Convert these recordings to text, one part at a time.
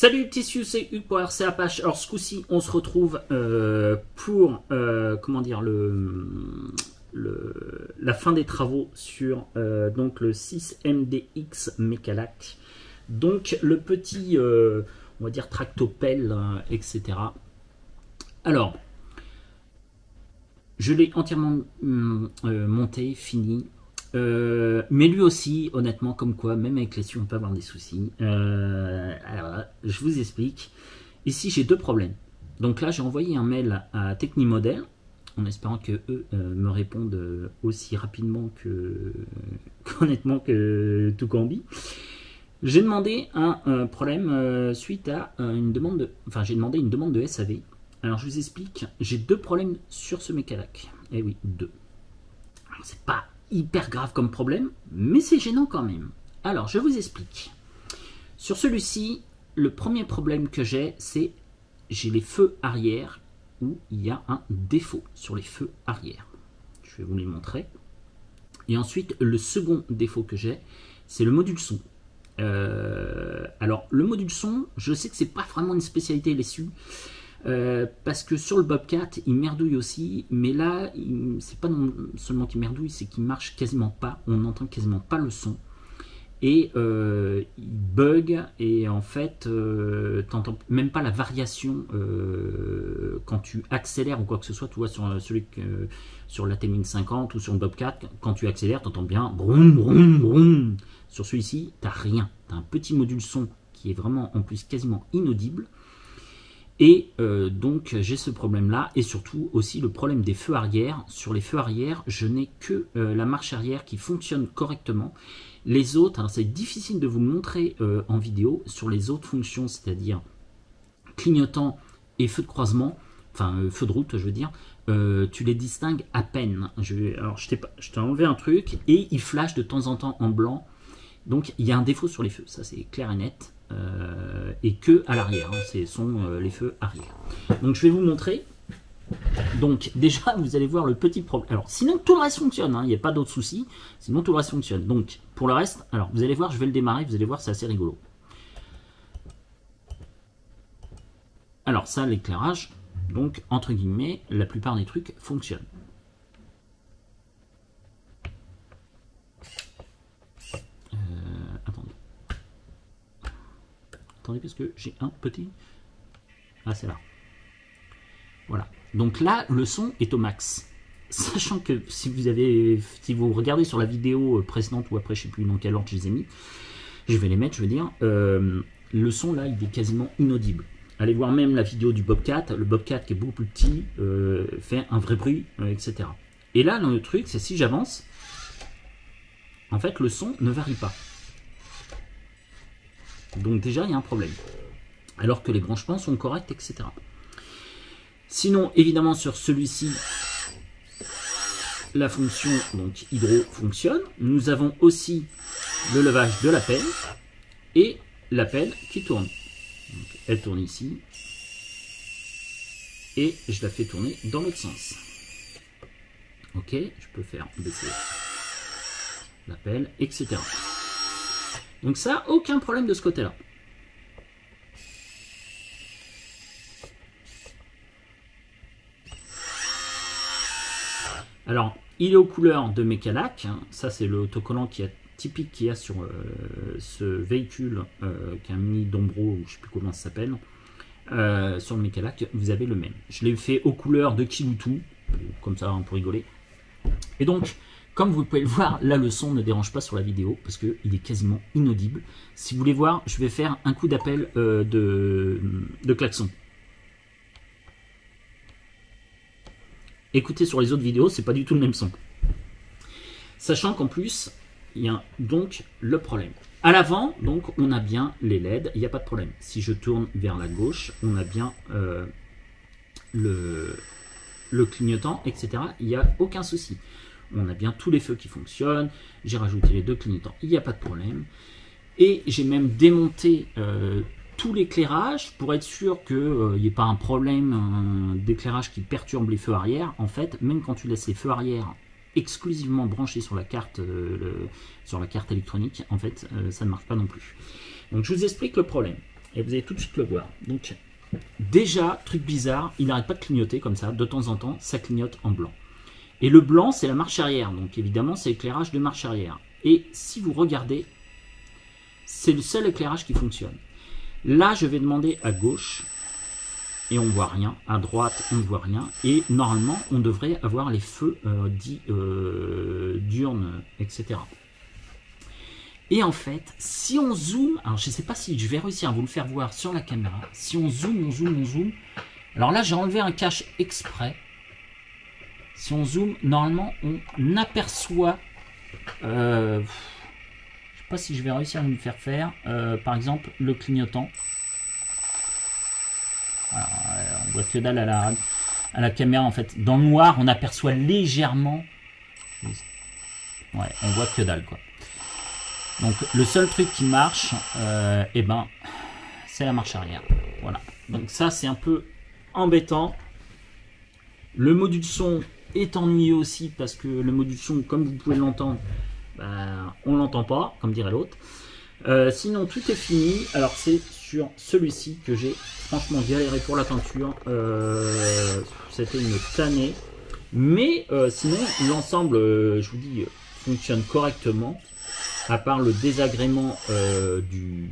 Salut Tissu, c'est Hugues pour RC Apache. Alors ce coup-ci, on se retrouve pour comment dire la fin des travaux sur donc le 6MDX Mecalac. Donc le petit, on va dire tractopelle, etc. Alors, je l'ai entièrement monté, fini. Mais lui aussi, honnêtement, comme quoi, même avec les on peut avoir des soucis. Alors, je vous explique. Ici, j'ai deux problèmes. Donc là, j'ai envoyé un mail à Technimodel, en espérant que eux me répondent aussi rapidement qu'honnêtement que Tucambi. J'ai demandé un problème suite à une demande de... Enfin, j'ai demandé une demande de SAV. Alors, je vous explique. J'ai deux problèmes sur ce Mecalac. Eh oui, deux. Alors, c'est pas hyper grave comme problème, mais c'est gênant quand même. Alors, je vous explique. Sur celui-ci, le premier problème que j'ai, c'est j'ai les feux arrière où il y a un défaut sur les feux arrière. Je vais vous les montrer. Et ensuite, le second défaut que j'ai, c'est le module son. Alors, le module son, je sais que c'est pas vraiment une spécialité l'essu. Parce que sur le Bobcat il merdouille aussi, mais là c'est pas non seulement qu'il merdouille, c'est qu'il marche quasiment pas, on n'entend quasiment pas le son et il bug et en fait t'entends même pas la variation quand tu accélères ou quoi que ce soit. Tu vois sur la T1050 ou sur le Bobcat, quand tu accélères t'entends bien broum broum broum. Sur celui-ci t'as rien, t'as un petit module son qui est vraiment en plus quasiment inaudible. Et donc j'ai ce problème là et surtout aussi le problème des feux arrière. Sur les feux arrière, je n'ai que la marche arrière qui fonctionne correctement. Les autres, alors c'est difficile de vous montrer en vidéo sur les autres fonctions, c'est-à-dire clignotant et feu de croisement, enfin feu de route je veux dire, tu les distingues à peine. Alors je t'ai enlevé un truc et il flash de temps en temps en blanc. Donc il y a un défaut sur les feux, ça c'est clair et net. Et que à l'arrière, hein, ce sont les feux arrière. Donc je vais vous montrer. Donc déjà vous allez voir le petit problème. Alors sinon tout le reste fonctionne, il n'y a pas d'autres soucis. Sinon tout le reste fonctionne. Donc pour le reste, alors vous allez voir, je vais le démarrer, vous allez voir, c'est assez rigolo. Alors ça, l'éclairage, donc entre guillemets, la plupart des trucs fonctionnent. Attendez, parce que j'ai un petit... Ah, c'est là. Voilà. Donc là, le son est au max. Sachant que si vous regardez sur la vidéo précédente, ou après, je ne sais plus dans quel ordre je les ai mis, je vais les mettre, je veux dire, le son là, il est quasiment inaudible. Allez voir même la vidéo du Bobcat. Le Bobcat, qui est beaucoup plus petit, fait un vrai bruit, etc. Et là, le truc, c'est si j'avance, en fait, le son ne varie pas. Donc déjà, il y a un problème. Alors que les branchements sont corrects, etc. Sinon, évidemment, sur celui-ci, la fonction donc hydro fonctionne. Nous avons aussi le levage de la pelle et la pelle qui tourne. Donc, elle tourne ici. Et je la fais tourner dans l'autre sens. Ok, je peux faire baisser la pelle, etc. Donc ça, aucun problème de ce côté-là. Alors, il est aux couleurs de Mecalac. Ça, c'est le autocollant typique qu'il y a sur ce véhicule, qui est un mini Dombro, ou je ne sais plus comment ça s'appelle. Sur le Mecalac, vous avez le même. Je l'ai fait aux couleurs de Kiloutou, comme ça, on peut rigoler. Et donc... Comme vous pouvez le voir, là le son ne dérange pas sur la vidéo parce qu'il est quasiment inaudible. Si vous voulez voir, je vais faire un coup d'appel de klaxon. Écoutez sur les autres vidéos, c'est pas du tout le même son. Sachant qu'en plus, il y a donc le problème. À l'avant, donc on a bien les LED, il n'y a pas de problème. Si je tourne vers la gauche, on a bien le clignotant, etc. Il n'y a aucun souci. On a bien tous les feux qui fonctionnent. J'ai rajouté les deux clignotants. Il n'y a pas de problème. Et j'ai même démonté tout l'éclairage pour être sûr qu'il n'y ait pas un problème d'éclairage qui perturbe les feux arrière. En fait, même quand tu laisses les feux arrière exclusivement branchés sur la carte électronique, en fait, ça ne marche pas non plus. Donc, je vous explique le problème. Et vous allez tout de suite le voir. Donc, déjà, truc bizarre, il n'arrête pas de clignoter comme ça. De temps en temps, ça clignote en blanc. Et le blanc, c'est la marche arrière. Donc, évidemment, c'est l'éclairage de marche arrière. Et si vous regardez, c'est le seul éclairage qui fonctionne. Là, je vais demander à gauche. Et on ne voit rien. À droite, on ne voit rien. Et normalement, on devrait avoir les feux dits diurnes, etc. Et en fait, si on zoome, alors je ne sais pas si je vais réussir à vous le faire voir sur la caméra. Si on zoome, on zoome, on zoome. Alors là, j'ai enlevé un cache exprès. Si on zoome, normalement, on aperçoit... je ne sais pas si je vais réussir à vous le faire. Par exemple, le clignotant. Alors, on voit que dalle à la caméra en fait. Dans le noir, on aperçoit légèrement. Ouais, on voit que dalle quoi. Donc le seul truc qui marche, eh ben, c'est la marche arrière. Voilà. Donc ça c'est un peu embêtant. Le module son est ennuyeux aussi parce que le module son, comme vous pouvez l'entendre, ben, on l'entend pas, comme dirait l'autre. Sinon tout est fini. Alors c'est sur celui-ci que j'ai franchement galéré pour la peinture. C'était une tannée. Mais sinon l'ensemble, je vous dis, fonctionne correctement. À part le désagrément du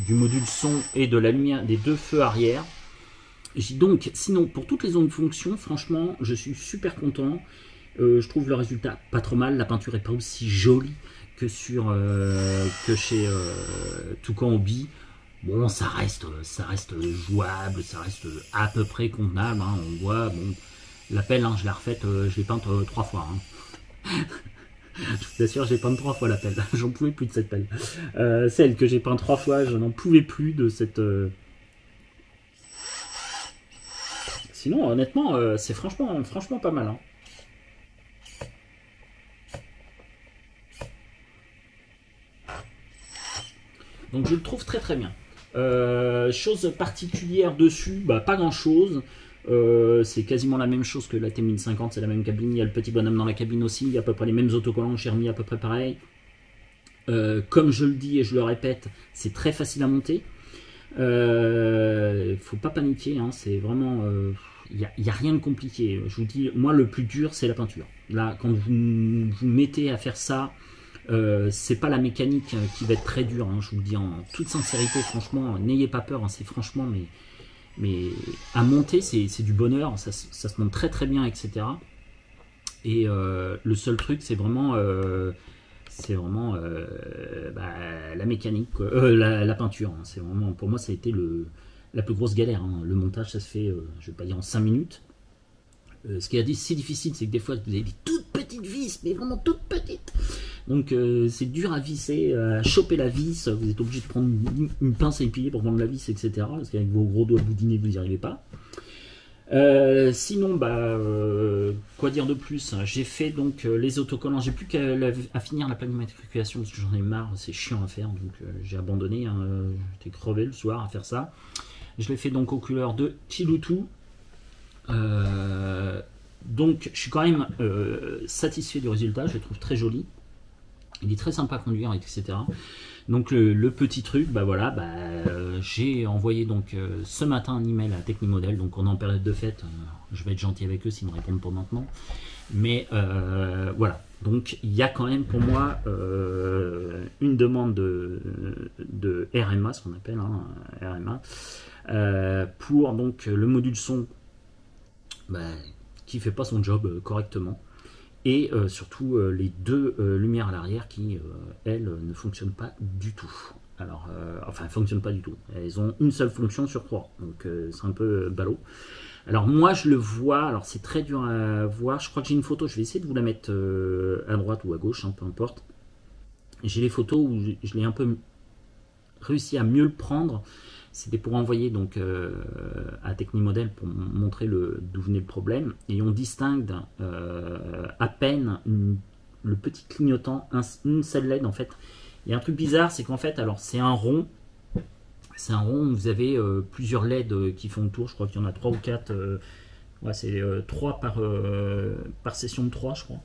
module son et de la lumière des deux feux arrière. Donc sinon pour toutes les autres fonctions, franchement je suis super content. Je trouve le résultat pas trop mal. La peinture est pas aussi jolie que chez Toucan Hobby. Bon, ça reste jouable, ça reste à peu près convenable. Hein. On voit, bon, la pelle, hein, je l'ai refaite, je l'ai peinte 3 fois. Hein. Je vous assure, j'ai peint 3 fois la pelle. J'en pouvais plus de cette pelle. Celle que j'ai peint 3 fois, je n'en pouvais plus de cette. Sinon, honnêtement, c'est franchement pas mal. Hein. Donc je le trouve très très bien. Chose particulière dessus, bah, pas grand chose. C'est quasiment la même chose que la T1050, c'est la même cabine. Il y a le petit bonhomme dans la cabine aussi. Il y a à peu près les mêmes autocollants. J'ai remis à peu près pareil. Comme je le dis et je le répète, c'est très facile à monter. Faut pas paniquer. Hein, c'est vraiment. Il n'y a rien de compliqué. Je vous dis, moi le plus dur c'est la peinture. Là, quand vous vous mettez à faire ça. C'est pas la mécanique qui va être très dure, hein, je vous le dis en toute sincérité, franchement, n'ayez pas peur, hein, c'est franchement, mais à monter, c'est du bonheur, ça se monte très très bien, etc. Et le seul truc, c'est vraiment la mécanique, la peinture. Hein, c'est vraiment, pour moi, ça a été la plus grosse galère. Hein. Le montage, ça se fait, je vais pas dire en 5 minutes. Ce qui est si difficile, c'est que des fois, vous avez des toutes petites vis, mais vraiment toutes petites. Donc, c'est dur à visser, à choper la vis. Vous êtes obligé de prendre une pince à épiler pour prendre la vis, etc. Parce qu'avec vos gros doigts boudinés, vous n'y arrivez pas. Sinon, quoi dire de plus? J'ai fait donc les autocollants. J'ai plus qu'à finir la plaque d'immatriculation parce que j'en ai marre. C'est chiant à faire. Donc, j'ai abandonné. Hein. J'étais crevé le soir à faire ça. Je l'ai fait donc aux couleurs de Kiloutou. Donc je suis quand même satisfait du résultat, je le trouve très joli, il est très sympa à conduire, etc. Donc le petit truc, j'ai envoyé donc ce matin un email à Technimodel, donc on est en période de fête, je vais être gentil avec eux s'ils me répondent pas maintenant, mais voilà, donc il y a quand même pour moi une demande de RMA, ce qu'on appelle hein, RMA, pour donc le module son qui fait pas son job correctement et surtout les deux lumières à l'arrière qui elles ne fonctionnent pas du tout. Alors enfin elles fonctionnent pas du tout, elles ont une seule fonction sur 3, donc c'est un peu ballot. Alors moi je le vois, alors c'est très dur à voir, je crois que j'ai une photo, je vais essayer de vous la mettre à droite ou à gauche, hein, peu importe. J'ai les photos où je l'ai un peu réussi à mieux le prendre. C'était pour envoyer donc à Technimodel pour montrer d'où venait le problème. Et on distingue à peine le petit clignotant, une seule LED en fait. Il y a un truc bizarre, c'est qu'en fait, alors c'est un rond. C'est un rond où vous avez plusieurs LED qui font le tour. Je crois qu'il y en a 3 ou 4. Ouais, c'est 3 par session de 3, je crois.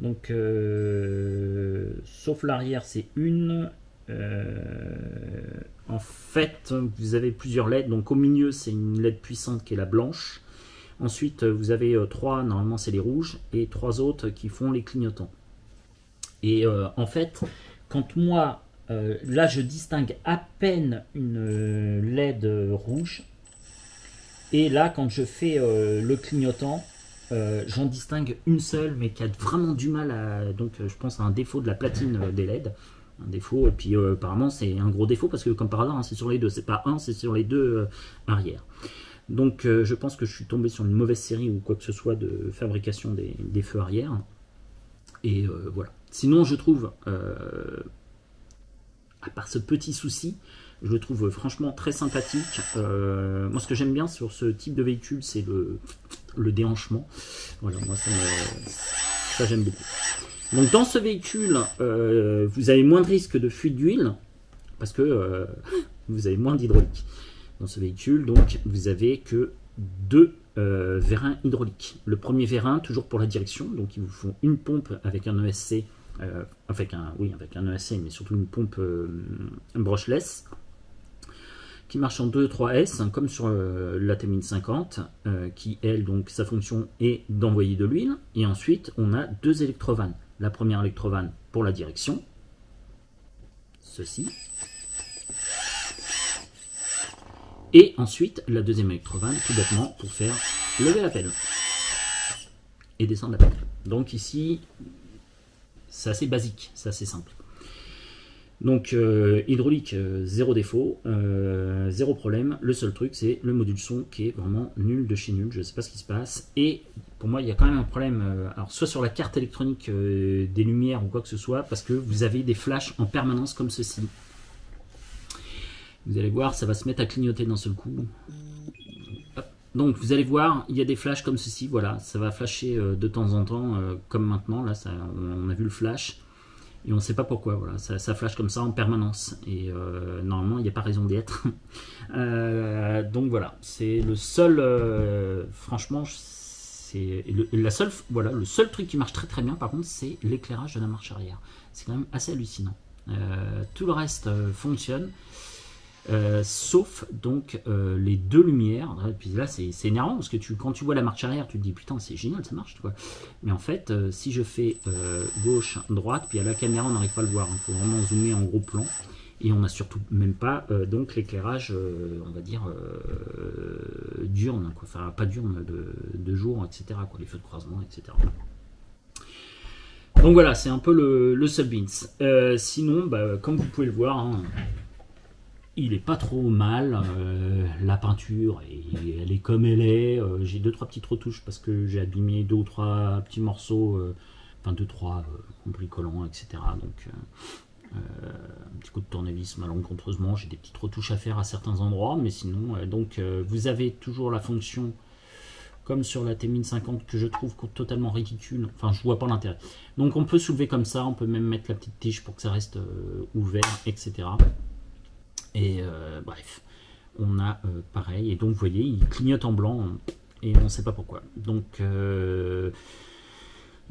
Donc, sauf l'arrière, c'est une. en fait, vous avez plusieurs LED. Donc au milieu, c'est une LED puissante qui est la blanche. Ensuite, vous avez 3, normalement c'est les rouges, et 3 autres qui font les clignotants. Et en fait, quand moi, là je distingue à peine une LED rouge, et là quand je fais le clignotant, j'en distingue une seule, mais qui a vraiment du mal à... Donc je pense à un défaut de la platine des LED. Un défaut, et puis apparemment c'est un gros défaut, parce que comme par hasard, hein, c'est sur les deux, c'est pas un, c'est sur les deux arrière. Donc je pense que je suis tombé sur une mauvaise série ou quoi que ce soit de fabrication des feux arrière. Et voilà. Sinon je trouve, à part ce petit souci, je le trouve franchement très sympathique. Moi ce que j'aime bien sur ce type de véhicule, c'est le déhanchement. Voilà, moi ça j'aime beaucoup. Donc dans ce véhicule, vous avez moins de risque de fuite d'huile, parce que vous avez moins d'hydraulique. Dans ce véhicule, donc, vous avez que 2 vérins hydrauliques. Le premier vérin, toujours pour la direction, donc il vous faut une pompe avec un ESC, avec un ESC, mais surtout une pompe brushless, qui marche en 2-3S, hein, comme sur la T1050, qui, elle, donc, sa fonction est d'envoyer de l'huile. Et ensuite, on a 2 électrovannes. La première électrovanne pour la direction, ceci. Et ensuite, la deuxième électrovanne, tout bêtement, pour faire lever la pelle et descendre la pelle. Donc ici, c'est assez basique, c'est assez simple. Donc hydraulique, zéro défaut, zéro problème. Le seul truc, c'est le module son qui est vraiment nul de chez nul. Je ne sais pas ce qui se passe. Et pour moi, il y a quand même un problème, alors soit sur la carte électronique des lumières ou quoi que ce soit, parce que vous avez des flashs en permanence comme ceci. Vous allez voir, ça va se mettre à clignoter d'un seul coup. Hop. Donc vous allez voir, il y a des flashs comme ceci, voilà, ça va flasher de temps en temps, comme maintenant, là on a vu le flash, et on ne sait pas pourquoi, voilà, ça flash comme ça en permanence, et normalement il n'y a pas raison d'y être. Donc voilà, c'est le seul, franchement, c'est le seul truc qui marche très très bien par contre, c'est l'éclairage de la marche arrière. C'est quand même assez hallucinant. Tout le reste fonctionne. Sauf donc les 2 lumières. Puis là c'est énervant parce que quand tu vois la marche arrière, tu te dis putain c'est génial, ça marche, tu vois. Mais en fait si je fais gauche, droite, puis à la caméra on n'arrive pas à le voir, il faut vraiment zoomer en gros plan, et on n'a surtout même pas donc l'éclairage on va dire diurne, quoi. Enfin pas diurne, de jour, etc., quoi, les feux de croisement, etc. Donc voilà, c'est un peu le seul beans. Sinon bah, comme vous pouvez le voir, hein, il est pas trop mal, la peinture elle est comme elle est, j'ai 2-3 petites retouches parce que j'ai abîmé 2 ou 3 petits morceaux, enfin 2-3 bricolants, etc. Donc un petit coup de tournevis malencontreusement, j'ai des petites retouches à faire à certains endroits, mais sinon donc vous avez toujours la fonction comme sur la T1050 que je trouve totalement ridicule, enfin je vois pas l'intérêt. Donc on peut soulever comme ça, on peut même mettre la petite tige pour que ça reste ouvert, etc. Et bref, on a pareil, et donc vous voyez, il clignote en blanc, et on ne sait pas pourquoi. Donc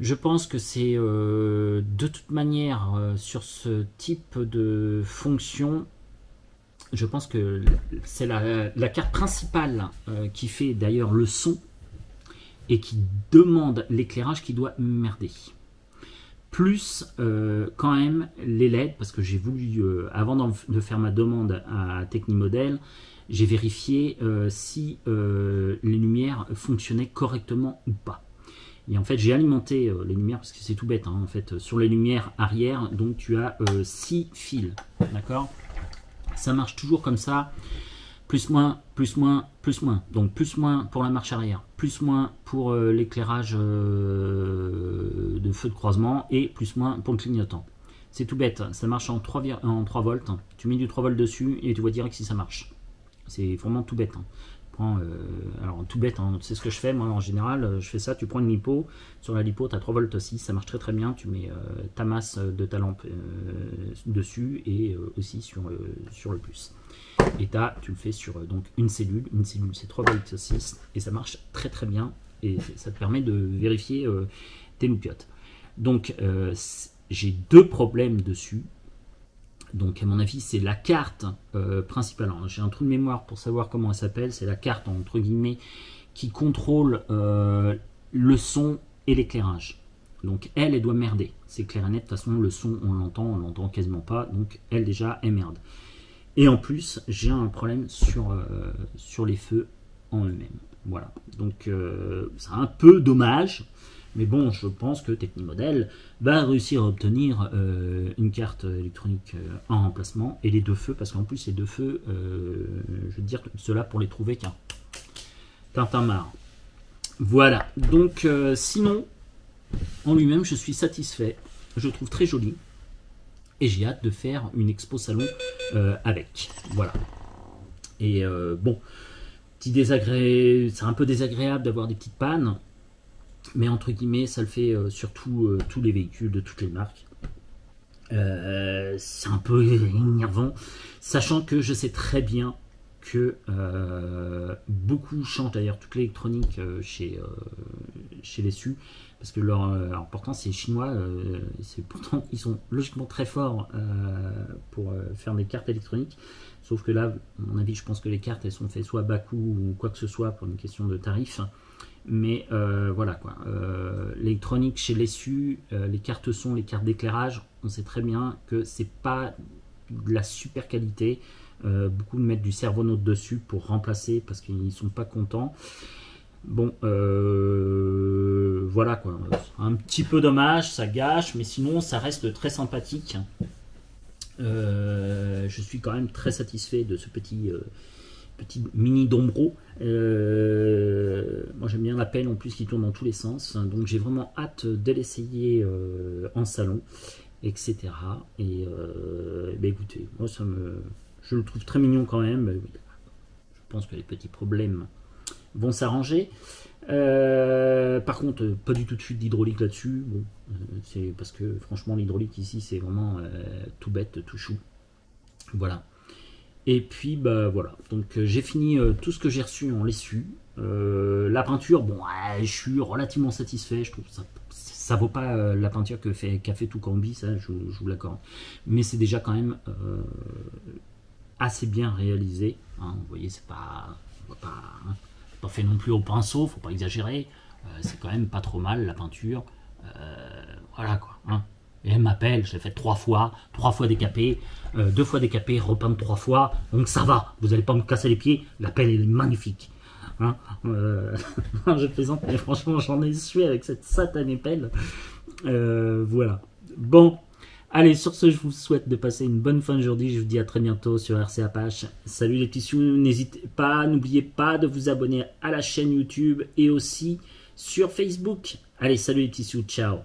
je pense que c'est de toute manière, sur ce type de fonction, je pense que c'est la carte principale qui fait d'ailleurs le son, et qui demande l'éclairage qui doit merder. Plus quand même les LED, parce que j'ai voulu, avant de faire ma demande à Technimodel, j'ai vérifié si les lumières fonctionnaient correctement ou pas. Et en fait j'ai alimenté les lumières, parce que c'est tout bête, hein, en fait, sur les lumières arrière, donc tu as 6 fils, d'accord. Ça marche toujours comme ça, plus moins, plus moins, plus moins. Donc plus moins pour la marche arrière, plus moins pour l'éclairage de feu de croisement, et plus moins pour le clignotant. C'est tout bête, ça marche en 3 volts. Tu mets du 3 volts dessus et tu vois direct si ça marche. C'est vraiment tout bête. Alors tout bête, hein, c'est ce que je fais moi en général, je fais ça, tu prends une lipo, sur la lipo tu as 3 volts aussi, ça marche très très bien, tu mets ta masse de ta lampe dessus, et aussi sur le plus. Et tu le fais sur donc une cellule c'est 3 volts 6, et ça marche très très bien, et ça te permet de vérifier tes loupiottes. Donc j'ai 2 problèmes dessus. Donc à mon avis c'est la carte principale. J'ai un trou de mémoire pour savoir comment elle s'appelle. C'est la carte entre guillemets qui contrôle le son et l'éclairage. Donc elle doit merder. C'est clair et net. De toute façon le son on l'entend quasiment pas. Donc elle déjà elle merde. Et en plus j'ai un problème sur les feux en eux-mêmes. Voilà. Donc c'est un peu dommage. Mais bon, je pense que Technimodel va réussir à obtenir une carte électronique en remplacement et les deux feux, parce qu'en plus les deux feux, je veux dire, ceux-là pour les trouver qu'un tintamarre. Voilà, donc sinon, en lui-même, je suis satisfait, je le trouve très joli et j'ai hâte de faire une expo salon avec. Voilà. Et bon, c'est un peu désagréable d'avoir des petites pannes. Mais entre guillemets, ça le fait sur tous les véhicules de toutes les marques. C'est un peu énervant, sachant que je sais très bien que beaucoup changent d'ailleurs toute l'électronique chez les SU, parce que alors pourtant c'est chinois, pourtant ils sont logiquement très forts pour faire des cartes électroniques, sauf que là, à mon avis, je pense que les cartes elles sont faites soit à bas coût ou quoi que ce soit pour une question de tarif. Mais voilà quoi, l'électronique chez les SU, les cartes son, les cartes d'éclairage, on sait très bien que c'est pas de la super qualité. Beaucoup mettent du Servonote dessus pour remplacer parce qu'ils sont pas contents. Bon, voilà quoi, un petit peu dommage, ça gâche, mais sinon ça reste très sympathique. Je suis quand même très satisfait de ce petit mini Dombro. Moi j'aime bien la pelle en plus qui tourne dans tous les sens, donc j'ai vraiment hâte de l'essayer en salon, etc. Et bah écoutez, moi je le trouve très mignon quand même. Je pense que les petits problèmes vont s'arranger. Par contre, pas du tout de fuite d'hydraulique là-dessus. Bon, c'est parce que franchement l'hydraulique ici c'est vraiment tout bête, tout chou. Voilà. Et puis bah voilà, donc j'ai fini tout ce que j'ai reçu en l'essu. La peinture, bon, je suis relativement satisfait. Je trouve ça vaut pas la peinture qu'a fait Toukambi, ça je vous l'accorde. Mais c'est déjà quand même assez bien réalisé. Hein, vous voyez, c'est pas fait non plus au pinceau, faut pas exagérer. C'est quand même pas trop mal la peinture. Voilà quoi. Hein. Et elle m'appelle, je l'ai fait 3 fois décapé, 2 fois décapé, repeindre 3 fois, donc ça va, vous n'allez pas me casser les pieds, la pelle elle est magnifique. Hein, je plaisante, mais franchement j'en ai sué avec cette satanée pelle. Voilà. Bon, allez, sur ce, je vous souhaite de passer une bonne fin de journée, je vous dis à très bientôt sur RC Apache. Salut les petits sous, n'hésitez pas, n'oubliez pas de vous abonner à la chaîne YouTube et aussi sur Facebook. Allez, salut les petits sous, ciao.